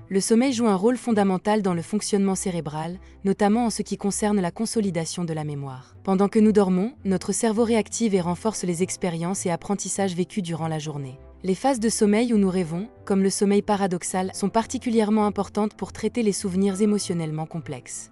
Le sommeil joue un rôle fondamental dans le fonctionnement cérébral, notamment en ce qui concerne la consolidation de la mémoire. Pendant que nous dormons, notre cerveau réactive et renforce les expériences et apprentissages vécus durant la journée. Les phases de sommeil où nous rêvons, comme le sommeil paradoxal, sont particulièrement importantes pour traiter les souvenirs émotionnellement complexes.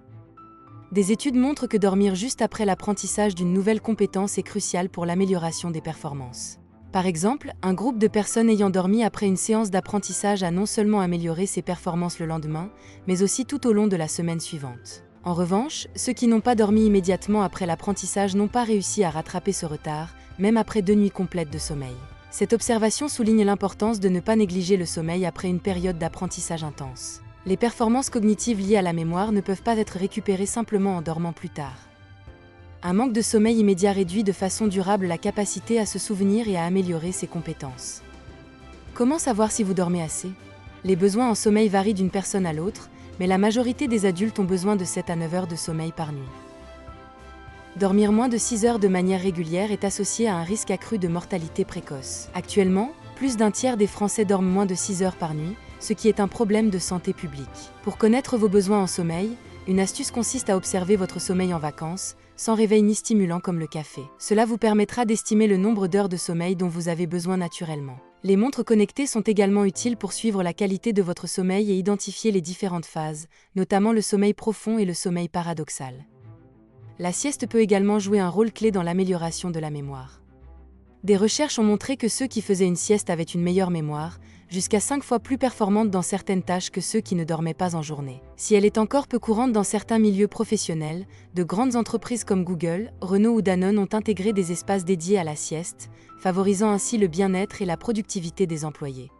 Des études montrent que dormir juste après l'apprentissage d'une nouvelle compétence est crucial pour l'amélioration des performances. Par exemple, un groupe de personnes ayant dormi après une séance d'apprentissage a non seulement amélioré ses performances le lendemain, mais aussi tout au long de la semaine suivante. En revanche, ceux qui n'ont pas dormi immédiatement après l'apprentissage n'ont pas réussi à rattraper ce retard, même après 2 nuits complètes de sommeil. Cette observation souligne l'importance de ne pas négliger le sommeil après une période d'apprentissage intense. Les performances cognitives liées à la mémoire ne peuvent pas être récupérées simplement en dormant plus tard. Un manque de sommeil immédiat réduit de façon durable la capacité à se souvenir et à améliorer ses compétences. Comment savoir si vous dormez assez? Les besoins en sommeil varient d'une personne à l'autre, mais la majorité des adultes ont besoin de 7 à 9 heures de sommeil par nuit. Dormir moins de 6 heures de manière régulière est associé à un risque accru de mortalité précoce. Actuellement, plus d'un tiers des Français dorment moins de 6 heures par nuit, ce qui est un problème de santé publique. Pour connaître vos besoins en sommeil, une astuce consiste à observer votre sommeil en vacances, sans réveil ni stimulant comme le café. Cela vous permettra d'estimer le nombre d'heures de sommeil dont vous avez besoin naturellement. Les montres connectées sont également utiles pour suivre la qualité de votre sommeil et identifier les différentes phases, notamment le sommeil profond et le sommeil paradoxal. La sieste peut également jouer un rôle clé dans l'amélioration de la mémoire. Des recherches ont montré que ceux qui faisaient une sieste avaient une meilleure mémoire, jusqu'à 5 fois plus performante dans certaines tâches que ceux qui ne dormaient pas en journée. Si elle est encore peu courante dans certains milieux professionnels, de grandes entreprises comme Google, Renault ou Danone ont intégré des espaces dédiés à la sieste, favorisant ainsi le bien-être et la productivité des employés.